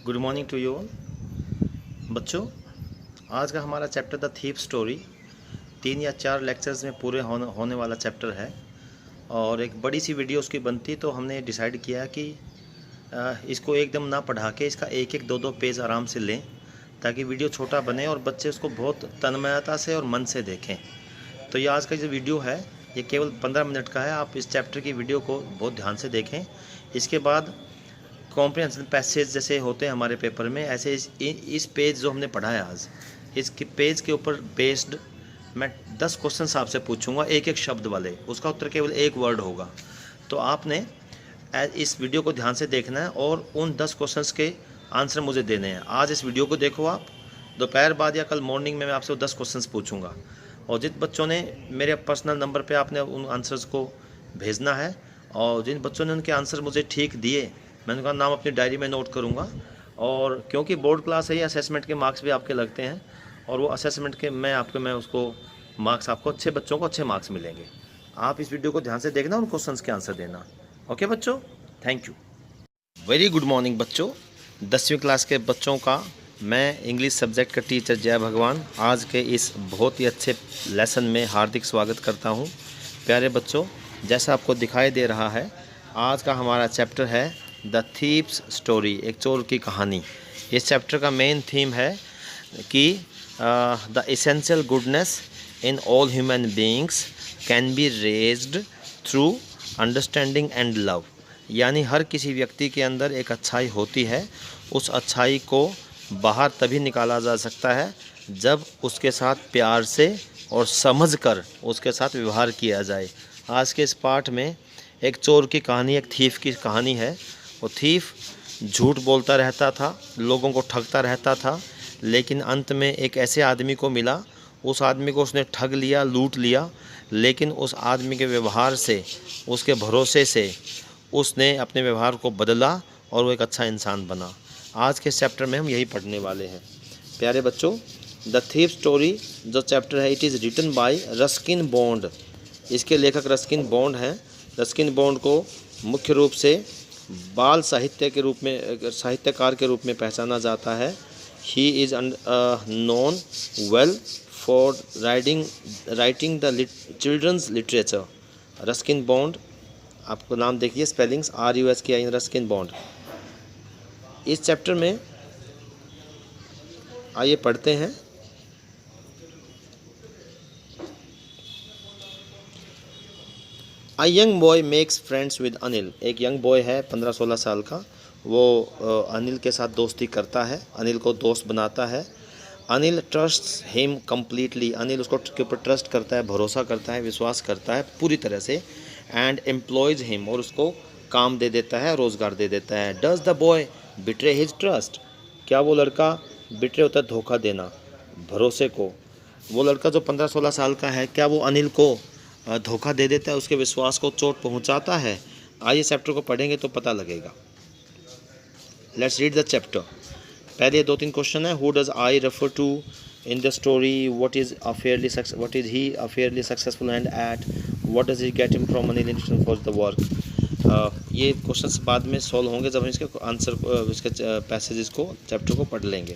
Good morning to you all. बच्चों, आज का हमारा चैप्टर द थीफ स्टोरी 3 या 4 लेक्चर्स में पूरे होने वाला चैप्टर है और एक बड़ी सी वीडियो उसकी बनती, तो हमने डिसाइड किया कि इसको एकदम ना पढ़ा के इसका एक एक दो दो पेज आराम से लें ताकि वीडियो छोटा बने और बच्चे उसको बहुत तन्मयता से और मन से देखें। तो ये आज का जो वीडियो है ये केवल 15 मिनट का है। आप इस चैप्टर की वीडियो को बहुत ध्यान से देखें। इसके बाद कॉम्प्रिहेंशन पैसेज जैसे होते हैं हमारे पेपर में, ऐसे इस पेज जो हमने पढ़ा है आज, इस पेज के ऊपर बेस्ड मैं 10 क्वेश्चंस आपसे पूछूंगा, एक एक शब्द वाले। उसका उत्तर केवल एक वर्ड होगा। तो आपने इस वीडियो को ध्यान से देखना है और उन 10 क्वेश्चंस के आंसर मुझे देने हैं। आज इस वीडियो को देखो आप, दोपहर बाद या कल मॉर्निंग में मैं आपसे 10 क्वेश्चंस पूछूंगा और जिन बच्चों ने मेरे पर्सनल नंबर पे आपने उन आंसर्स को भेजना है और जिन बच्चों ने उनके आंसर मुझे ठीक दिए मैंने उनका नाम अपनी डायरी में नोट करूंगा। और क्योंकि बोर्ड क्लास है, ये असेसमेंट के मार्क्स भी आपके लगते हैं और वो असेसमेंट के मैं उसको मार्क्स, आपको अच्छे बच्चों को अच्छे मार्क्स मिलेंगे। आप इस वीडियो को ध्यान से देखना, उन क्वेश्चंस के आंसर देना। ओके बच्चों, thank you. Very good morning बच्चों। 10वीं क्लास के बच्चों का मैं इंग्लिश सब्जेक्ट का टीचर जय भगवान आज के इस बहुत ही अच्छे लेसन में हार्दिक स्वागत करता हूँ। प्यारे बच्चों, जैसा आपको दिखाई दे रहा है, आज का हमारा चैप्टर है द थीप्स स्टोरी, एक चोर की कहानी। इस चैप्टर का मेन थीम है कि the essential goodness in all human beings can be raised through understanding and love. यानी हर किसी व्यक्ति के अंदर एक अच्छाई होती है, उस अच्छाई को बाहर तभी निकाला जा सकता है जब उसके साथ प्यार से और समझकर उसके साथ व्यवहार किया जाए। आज के इस पाठ में एक चोर की कहानी, एक थीफ की कहानी है। वो थीफ झूठ बोलता रहता था, लोगों को ठगता रहता था, लेकिन अंत में एक ऐसे आदमी को मिला, उस आदमी को उसने ठग लिया, लूट लिया, लेकिन उस आदमी के व्यवहार से, उसके भरोसे से उसने अपने व्यवहार को बदला और वो एक अच्छा इंसान बना। आज के चैप्टर में हम यही पढ़ने वाले हैं। प्यारे बच्चों, द थीफ स्टोरी जो चैप्टर है, it is written by Ruskin Bond. इसके लेखक रस्किन बॉन्ड हैं। रस्किन बॉन्ड को मुख्य रूप से बाल साहित्य के रूप में, साहित्यकार के रूप में पहचाना जाता है। He is known well for writing the children's literature. Ruskin Bond, आपको नाम देखिए, स्पेलिंग्स RUSKIN, रस्किन बॉन्ड। इस चैप्टर में आइए पढ़ते हैं। A young boy makes friends with Anil. एक यंग बॉय है 15-16 साल का, वो अनिल के साथ दोस्ती करता है, अनिल को दोस्त बनाता है। Anil trusts him completely. Anil उसको के ऊपर ट्रस्ट करता है, भरोसा करता है, विश्वास करता है पूरी तरह से। एंड एम्प्लॉयज हिम, और उसको काम दे देता है, रोज़गार दे देता है। Does the boy betray his trust. क्या वो लड़का बिट्रे होता है, धोखा देना, भरोसे को। वो लड़का जो 15-16 साल का है, क्या वो अनिल को धोखा दे देता है, उसके विश्वास को चोट पहुंचाता है? आइए चैप्टर को पढ़ेंगे तो पता लगेगा। Let's read the chapter. पहले 2-3 क्वेश्चन है। Who does I refer to in the story? What is he a fairly successful hand at? What does he get him from Anil in for the work? ये questions बाद में solve होंगे जब हम इसके answer, इसके पैसेजेस को, चैप्टर को पढ़ लेंगे।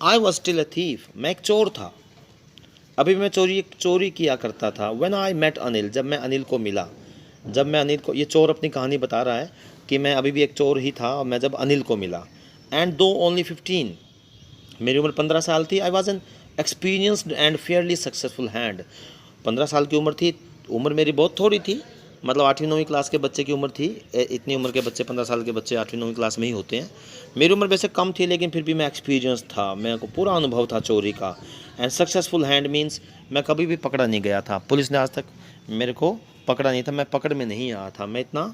I was still a thief. मैं एक चोर था, अभी मैं चोरी किया करता था। व्हेन आई मेट अनिल, जब मैं अनिल को मिला। जब मैं अनिल को, ये चोर अपनी कहानी बता रहा है कि मैं अभी भी एक चोर ही था और मैं जब अनिल को मिला। एंड दो ओनली 15, मेरी उम्र 15 साल थी। I was an experienced and Fairlie successful hand. 15 साल की उम्र थी, उम्र मेरी बहुत थोड़ी थी, मतलब 8वीं-9वीं क्लास के बच्चे की उम्र थी। इतनी उम्र के बच्चे, 15 साल के बच्चे 8वीं-9वीं क्लास में ही होते हैं। मेरी उम्र वैसे कम थी, लेकिन फिर भी मैं एक्सपीरियंस था, मेरे को पूरा अनुभव था चोरी का। एंड सक्सेसफुल हैंड मीन्स मैं कभी भी पकड़ा नहीं गया था, पुलिस ने आज तक मेरे को पकड़ा नहीं था, मैं पकड़ में नहीं आया था। मैं इतना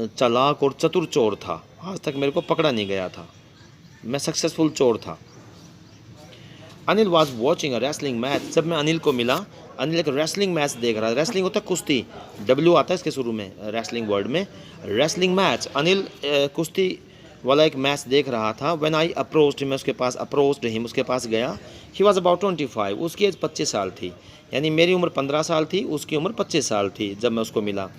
चालाक और चतुर चोर था, आज तक मेरे को पकड़ा नहीं गया था, मैं सक्सेसफुल चोर था। Anil was watching a wrestling match. जब मैं अनिल को मिला, अनिल एक रेसलिंग मैच देख रहा है। रेसलिंग होता है कुश्ती, W आता है इसके शुरू में, रेसलिंग वर्ड में, रेसलिंग मैच। अनिल कुश्ती वाला एक मैच देख रहा था। व्हेन आई अप्रोच्ड, मैं उसके पास, अप्रोच्ड हिम, उसके पास गया। ही वॉज अबाउट 25, उसकी एज 25 साल थी, यानी मेरी उम्र 15 साल थी, उसकी उम्र 25 साल थी जब मैं उसको मिला।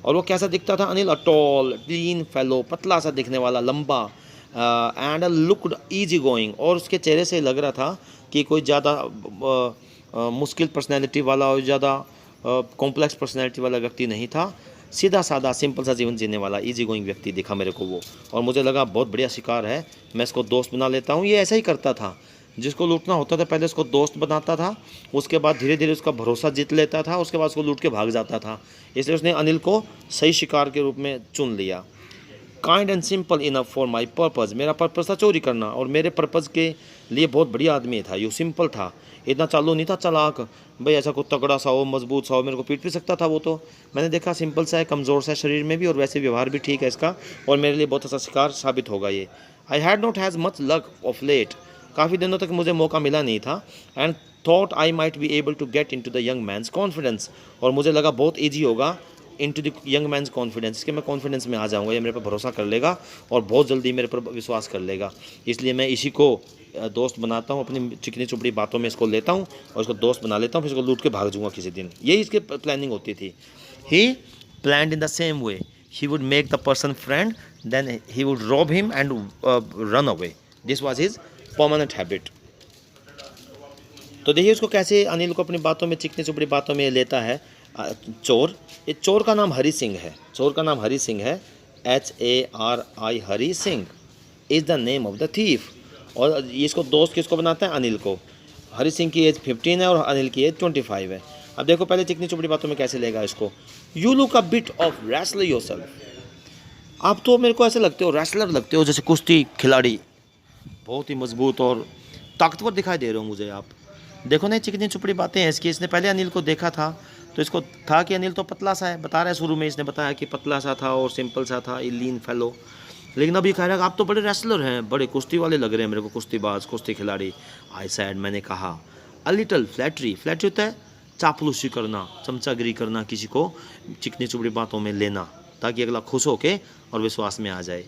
और वो कैसा दिखता था Anil? A tall lean fellow, पतला सा दिखने वाला, लंबा, एंड लुक्ड ईजी गोइंग, और उसके चेहरे से लग रहा था कि कोई ज़्यादा मुश्किल पर्सनैलिटी वाला और ज़्यादा कॉम्प्लेक्स पर्सनैलिटी वाला व्यक्ति नहीं था। सीधा साधा सिंपल सा जीवन जीने वाला इजी गोइंग व्यक्ति दिखा मेरे को वो, और मुझे लगा बहुत बढ़िया शिकार है, मैं इसको दोस्त बना लेता हूँ। ये ऐसा ही करता था, जिसको लूटना होता था पहले उसको दोस्त बनाता था, उसके बाद धीरे धीरे उसका भरोसा जीत लेता था, उसके बाद उसको लूट के भाग जाता था। इसलिए उसने अनिल को सही शिकार के रूप में चुन लिया। Kind and simple enough for my purpose, मेरा पर्पज़ था चोरी करना, और मेरे पर्पज़ के लिए बहुत बढ़िया आदमी था। यू सिंपल था, इतना चालू नहीं था चालाक, भाई ऐसा कोई तगड़ा सा हो, मजबूत सा हो, मेरे को पीट भी सकता था वो। तो मैंने देखा सिंपल सा है, कमज़ोर सा शरीर में भी, और वैसे व्यवहार भी ठीक है इसका, और मेरे लिए बहुत अच्छा शिकार साबित होगा ये। I had not has much luck of late, काफ़ी दिनों तक मुझे मौका मिला नहीं था। And thought I might be able to get into the young man's confidence, और मुझे लगा बहुत ईजी होगा into the young man's confidence, कि मैं कॉन्फिडेंस में आ जाऊंगा, ये मेरे पर भरोसा कर लेगा और बहुत जल्दी मेरे पर विश्वास कर लेगा। इसलिए मैं इसी को दोस्त बनाता हूँ, अपनी चिकनी चुपड़ी बातों में इसको लेता हूँ और इसको दोस्त बना लेता हूँ, फिर इसको लूट के भाग जाऊँगा किसी दिन। यही इसकी प्लानिंग होती थी। He planned in the same way, he would make the person friend, then he would rob him and run away. This was his permanent habit. तो देखिए उसको कैसे अनिल को अपनी बातों में, चिकनी चुपड़ी बातों में लेता है चोर। ये चोर का नाम हरी सिंह है, चोर का नाम हरी सिंह है, HARI, Hari Singh is the name of the thief. और इसको दोस्त किसको बनाता है? अनिल को। हरी सिंह की एज 15 है और अनिल की एज 25 है। अब देखो पहले चिकनी चुपड़ी बातों में कैसे लेगा इसको। You look a bit of wrestler yourself, आप तो मेरे को ऐसे लगते हो, रेसलर लगते हो, जैसे कुश्ती खिलाड़ी, बहुत ही मजबूत और ताकतवर दिखाई दे रहे हो मुझे आप। देखो ना चिकनी चुपड़ी बातें हैं इसकी। इसने पहले अनिल को देखा था तो इसको था कि अनिल तो पतला सा है, बता रहा है शुरू में इसने बताया कि पतला सा था और सिंपल सा था, लीन फेलो। लेकिन अभी कह रहा है आप तो बड़े रेसलर हैं, बड़े कुश्ती वाले लग रहे हैं मेरे को, कुश्तीबाज, कुश्ती खिलाड़ी। आई सैड, मैंने कहा, अ लिटल फ्लैटरी, फ्लैटरी होता है चापलूसी करना, चमचागिरी करना, किसी को चिकनी चुपड़ी बातों में लेना ताकि अगला खुश होके और विश्वास में आ जाए।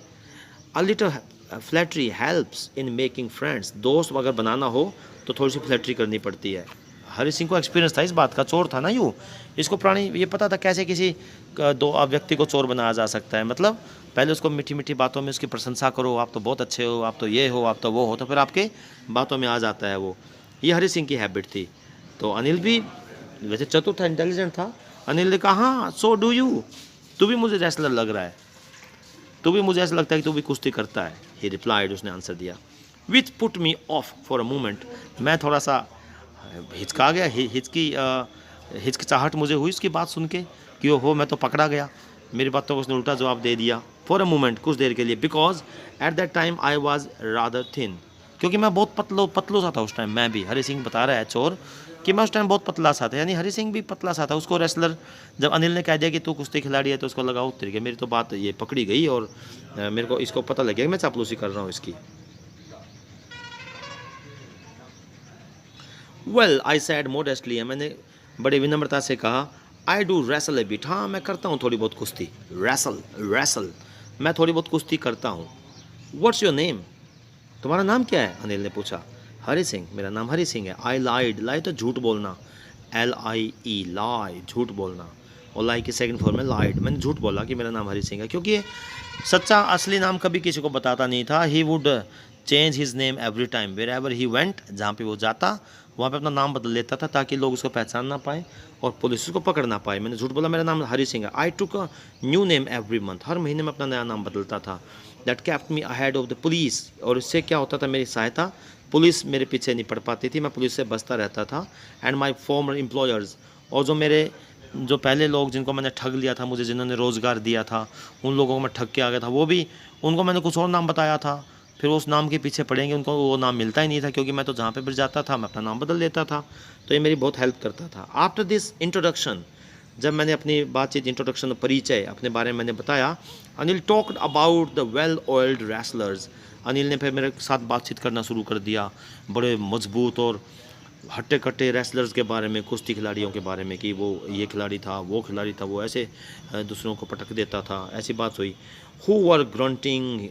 A little flattery helps in making friends, दोस्त अगर बनाना हो तो थोड़ी सी फ्लैटरी करनी पड़ती है। हरी सिंह को एक्सपीरियंस था इस बात का, चोर था ना यूँ, इसको पुरानी ये पता था कैसे किसी दो व्यक्ति को चोर बनाया जा सकता है। मतलब पहले उसको मीठी मीठी बातों में उसकी प्रशंसा करो, आप तो बहुत अच्छे हो, आप तो ये हो, आप तो वो हो, तो फिर आपके बातों में आ जाता है वो। ये हरी सिंह की हैबिट थी। तो अनिल भी वैसे चतुर था, इंटेलिजेंट था। अनिल ने कहा हाँ सो डू यू, तू भी मुझे रेसलर लग रहा है, तू भी मुझे ऐसा लगता है कि तू भी कुश्ती करता है। ही रिप्लाइड, उसने आंसर दिया। Which put me of for a moment, मैं थोड़ा सा हिचका गया, हिचकिचाहट मुझे हुई उसकी बात सुन के कि ओहो मैं तो पकड़ा गया, मेरी बातों को उसने उल्टा जवाब दे दिया। फॉर अ मोमेंट, कुछ देर के लिए, because at that time I was rather thin, क्योंकि मैं बहुत पतलो सा था उस टाइम। मैं भी, हरी सिंह बता रहा है चोर, कि मैं उस टाइम बहुत पतला सा था, यानी हरी सिंह भी पतला सा था। उसको रेसलर, जब अनिल ने कह दिया कि तू कुश्ती खिलाड़ी है तो उसको लगा उतर गया, मेरी तो बात ये पकड़ी गई और मेरे को इसको पता लग गया कि मैं चापलूसी कर रहा हूँ इसकी। वेल आई सैड मोडेस्टली, मैंने बड़े विनम्रता से कहा, I do wrestle A bit, हाँ मैं करता हूँ थोड़ी बहुत कुश्ती। रेसल, मैं थोड़ी बहुत कुश्ती करता हूँ। व्हाट्स योर नेम, तुम्हारा नाम क्या है? अनिल ने पूछा। हरी सिंह, मेरा नाम हरी सिंह है। आई लाइड, लाई तो झूठ बोलना, LIE, लाई, झूठ बोलना, और लाई की सेकंड फॉर्म में लाइड। मैंने झूठ बोला कि मेरा नाम हरी सिंह है, क्योंकि ये सच्चा असली नाम कभी किसी को बताता नहीं था। He would change his name every time wherever he went, जहाँ पे वो जाता वहाँ पे अपना नाम बदल लेता था ताकि लोग उसको पहचान ना पाए और पुलिस उसको पकड़ ना पाए। मैंने झूठ बोला मेरा नाम हरी सिंह है। I took a new name every month, हर महीने में अपना नया नाम बदलता था। That kept me ahead of the police, और इससे क्या होता था, मेरी सहायता, पुलिस मेरे पीछे नहीं पड़ पाती थी, मैं पुलिस से बचता रहता था। एंड माई फॉर्मर एम्प्लॉयर्स, और जो पहले लोग जिनको मैंने ठग लिया था, मुझे जिन्होंने रोज़गार दिया था, उन लोगों को मैं ठग के आ गया था, वो भी, उनको मैंने कुछ और नाम बताया था, फिर उस नाम के पीछे पड़ेंगे, उनको वो नाम मिलता ही नहीं था, क्योंकि मैं तो जहाँ पे भी जाता था मैं अपना नाम बदल लेता था। तो ये मेरी बहुत हेल्प करता था। आफ्टर दिस इंट्रोडक्शन, जब मैंने अपनी बातचीत, इंट्रोडक्शन, परिचय अपने बारे में मैंने बताया, Anil talked about the well oiled wrestlers, Anil ने फिर मेरे साथ बातचीत करना शुरू कर दिया, बड़े मजबूत और हट्टे कट्टे रेसलर्स के बारे में, कुश्ती खिलाड़ियों के बारे में, कि वो ये खिलाड़ी था, वो खिलाड़ी था, वो ऐसे दूसरों को पटक देता था, ऐसी बात हुई। Who were grunting,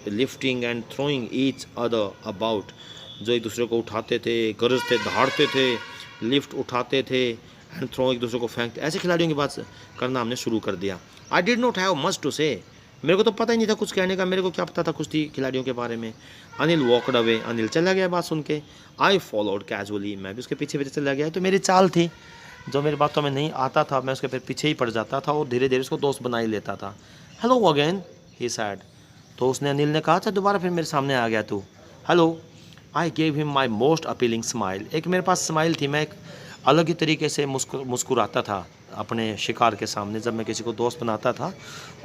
lifting and throwing each other about, जो एक दूसरे को उठाते थे, गरजते, दहाड़ते थे, लिफ्ट उठाते थे, एंड थ्रो, एक दूसरे को फेंकते, ऐसे खिलाड़ियों की बात करना हमने शुरू कर दिया। I did not have much to say, मेरे को तो पता ही नहीं था कुछ कहने का, मेरे को क्या पता था कुश्ती खिलाड़ियों के बारे में। अनिल वॉकड अवे, अनिल चला गया बात सुन के। आई फॉलोड कैजुअली, मैं भी उसके पीछे पीछे चला गया। तो मेरी चाल थी, जो मेरी बातों में नहीं आता था मैं उसके फिर पीछे ही पड़ जाता था और धीरे धीरे उसको दोस्त बना ही लेता था। हेलो अगेन ही सैड, तो उसने, अनिल ने कहा, अच्छा दोबारा फिर मेरे सामने आ गया तू, hello. I gave him my most appealing smile, एक मेरे पास स्माइल थी, मैं एक अलग ही तरीके से मुस्कुराता था अपने शिकार के सामने। जब मैं किसी को दोस्त बनाता था,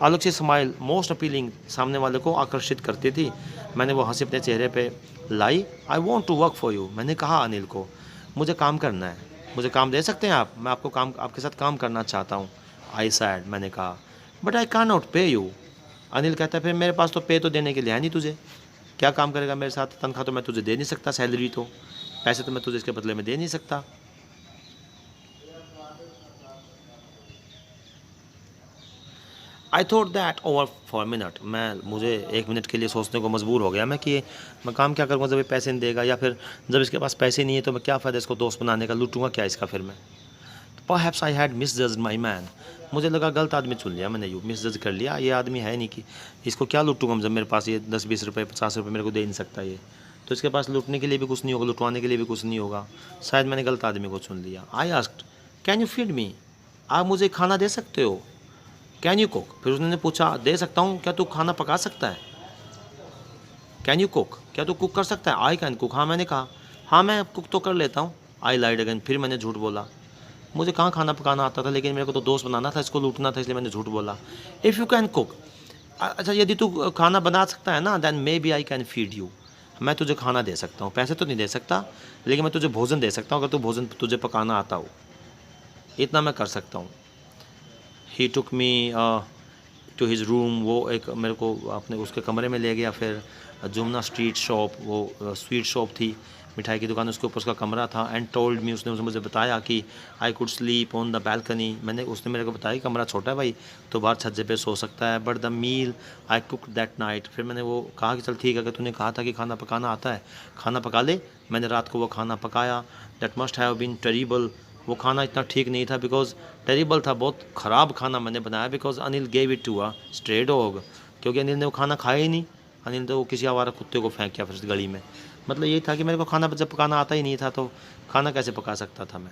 अलग से स्माइल मोस्ट अपीलिंग सामने वाले को आकर्षित करती थी। मैंने वो हंसी अपने चेहरे पे लाई। I want to work for you, मैंने कहा अनिल को, मुझे काम करना है, मुझे काम दे सकते हैं आप, मैं आपको काम, आपके साथ काम करना चाहता हूँ। आई सैड, मैंने कहा, बट आई कैन नॉट पे यू। अनिल कहता है, फिर मेरे पास तो पे तो देने के लिए है नहीं, तुझे क्या काम करेगा मेरे साथ, तनख्वाह तो मैं तुझे दे नहीं सकता, सैलरी तो, पैसे तो मैं तुझे इसके बदले में दे नहीं सकता। I thought that over for minute, मुझे एक मिनट के लिए सोचने को मजबूर हो गया मैं कि मैं काम क्या करूँगा जब ये पैसे नहीं देगा, या फिर जब इसके पास पैसे नहीं है तो मैं क्या फ़ायदा इसको दोस्त बनाने का, लूटूंगा क्या इसका फिर मैं। Perhaps I had misjudged my man, मुझे लगा गलत आदमी चुन लिया मैंने, यू मिसजज कर लिया, ये आदमी है नहीं कि इसको क्या लूटूंगा जब मेरे पास ये 10-20 रुपये 50 रुपये मेरे को दे नहीं सकता ये, तो इसके पास लूटने के लिए भी कुछ नहीं होगा, लुटवाने के लिए भी कुछ नहीं होगा, शायद मैंने गलत आदमी को चुन लिया। I asked, can you feed me, आप मुझे खाना दे सकते हो, कैन यू कुक, फिर उसने पूछा, दे सकता हूँ, क्या तू खाना पका सकता है, कैन यू कुक, क्या तू कुक कर सकता है। आई कैन कुक, हाँ मैंने कहा, हाँ मैं कुक तो कर लेता हूँ। आई लाइड अगेन, फिर मैंने झूठ बोला, मुझे कहाँ खाना पकाना आता था, लेकिन मेरे को तो दोस्त बनाना था, इसको लूटना था, इसलिए मैंने झूठ बोला। इफ़ यू कैन कुक, अच्छा यदि तू खाना बना सकता है ना, then maybe I can feed you, मैं तुझे खाना दे सकता हूँ, पैसे तो नहीं दे सकता लेकिन मैं तुझे भोजन दे सकता हूँ, अगर तू भोजन तुझे पकाना आता हो, इतना मैं कर सकता हूँ। ही टुक मी टू हिज रूम, वो एक मेरे को अपने उसके कमरे में ले गया। फिर जुमना स्ट्रीट शॉप, वो स्वीट शॉप थी, मिठाई की दुकान, उसके ऊपर उसका कमरा था। एंड टोल्ड मी, उसने मुझे बताया कि I could sleep on the balcony, उसने मेरे को बताया कि कमरा छोटा है भाई तो बाहर छज्जे पे सो सकता है, but the meal I cook that night, फिर मैंने वो कहा कि चल ठीक है, अगर तूने कहा था कि खाना पकाना आता है, खाना पका ले। मैंने रात को वो खाना पकाया। That must have been terrible, वो खाना इतना ठीक नहीं था, बिकॉज टेरिबल था, बहुत ख़राब खाना मैंने बनाया, because Anil gave it to a stray dog, क्योंकि अनिल ने वो खाना खाया ही नहीं, अनिल ने वो किसी आवारा कुत्ते को फेंक किया फिर उस गली में। मतलब ये था कि मेरे को खाना जब पकाना आता ही नहीं था तो खाना कैसे पका सकता था मैं।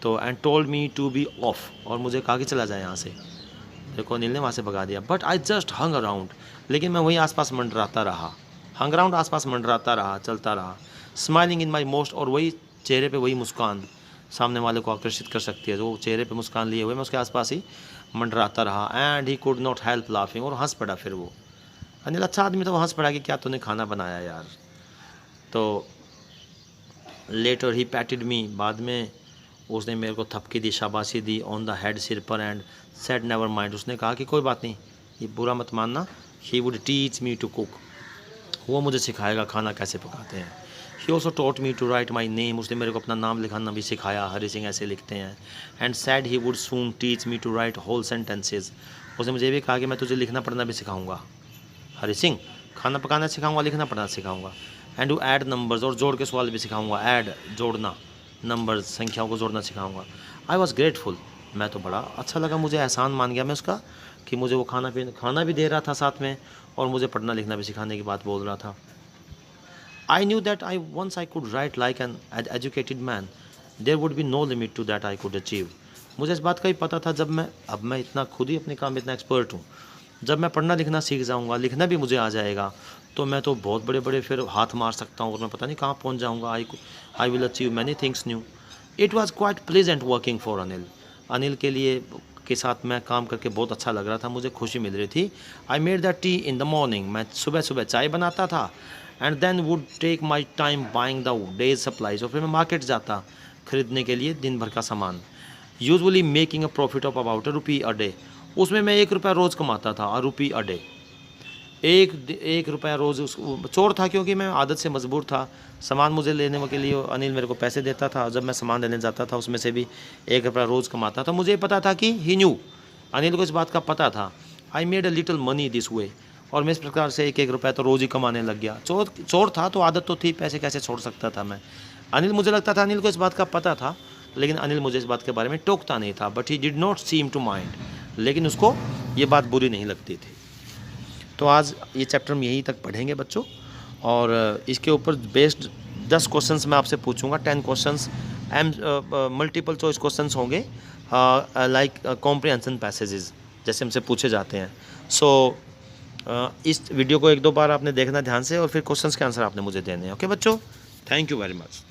तो and told me to be off, और मुझे कहा कि चला जाए यहाँ से, देखो अनिल ने वहाँ से भगा दिया। But I just hung around, लेकिन मैं वहीं आसपास मंडराता रहा, हंग अराउंड, आसपास मंडराता रहा, चलता रहा, स्माइलिंग इन माई मोस्ट, और वही चेहरे पे वही मुस्कान सामने वाले को आकर्षित कर सकती है, जो चेहरे पे मुस्कान लिए हुए मैं उसके आसपास ही मंडराता रहा। And he could not help laughing, और हंस पड़ा फिर वो अनिल, अच्छा आदमी था, वो हंस पड़ा कि क्या तूने खाना बनाया यार। तो लेटर ही पैटेड मी, बाद में उसने मेरे को थपकी दी, शाबाशी दी, ऑन द हेड, सिर पर, एंड सेड नेवर माइंड, उसने कहा कि कोई बात नहीं, ये बुरा मत मानना। He would teach me to cook, वो मुझे सिखाएगा खाना कैसे पकाते हैं। He also taught me to write my name, उसने मेरे को अपना नाम लिखाना भी सिखाया, हरी सिंह ऐसे लिखते हैं। And said he would soon teach me to write whole sentences, उसने मुझे भी कहा कि मैं तुझे लिखना पढ़ना भी सिखाऊंगा, हरी सिंह खाना पकाना सिखाऊंगा, लिखना पढ़ना सिखाऊंगा। एंड टू ऐड नंबर्स, और जोड़ के सवाल भी सिखाऊंगा, ऐड जोड़ना, नंबर्स संख्याओं को जोड़ना सिखाऊंगा। आई वॉज ग्रेटफुल, मैं तो बड़ा अच्छा लगा, मुझे एहसान मान गया मैं उसका कि मुझे वो खाना भी दे रहा था साथ में, और मुझे पढ़ना लिखना भी सिखाने की बात बोल रहा था। I knew that I once I could write like an educated man, there would be no limit to that I could achieve, मुझे इस बात का ही पता था, जब मैं इतना खुद ही अपने काम में इतना एक्सपर्ट हूँ, जब मैं पढ़ना लिखना सीख जाऊँगा, लिखना भी मुझे आ जाएगा, तो मैं तो बहुत बड़े बड़े फिर हाथ मार सकता हूँ, और मैं पता नहीं कहाँ पहुँच जाऊँगा। I will achieve many things new. It was quite pleasant working for Anil, Anil के साथ मैं काम करके बहुत अच्छा लग रहा था, मुझे खुशी मिल रही थी। I made the tea in the morning, मैं सुबह सुबह चाय बनाता था। And then would take my time buying the day's supplies, और फिर मैं मार्केट जाता खरीदने के लिए दिन भर का सामान, usually making a profit of about ₹1 a day, उसमें मैं ₹1 रोज़ कमाता था, ₹1 अ डे, एक रुपया रोज़। चोर था क्योंकि मैं आदत से मजबूर था, सामान मुझे लेने के लिए अनिल मेरे को पैसे देता था, जब मैं सामान लेने जाता था उसमें से भी ₹1 रोज़ कमाता था। मुझे पता था कि ही न्यू, अनिल को इस बात का पता था। I made a little money this way, और मैं इस प्रकार से एक रुपया तो रोज़ ही कमाने लग गया। चोर था तो आदत तो थी, पैसे कैसे छोड़ सकता था मैं। अनिल, मुझे लगता था अनिल को इस बात का पता था लेकिन अनिल मुझे इस बात के बारे में टोकता नहीं था, but he did not seem to mind, लेकिन उसको ये बात बुरी नहीं लगती थी। तो आज ये चैप्टर हम यहीं तक पढ़ेंगे बच्चों, और इसके ऊपर बेस्ड 10 क्वेश्चंस मैं आपसे पूछूंगा। 10 क्वेश्चंस मल्टीपल चॉइस क्वेश्चंस होंगे, लाइक कॉम्प्रिहेंशन पैसेजेस जैसे हमसे पूछे जाते हैं। सो इस वीडियो को 1-2 बार आपने देखना ध्यान से, और फिर क्वेश्चंस के आंसर आपने मुझे देने हैं। ओके बच्चों, थैंक यू वेरी मच।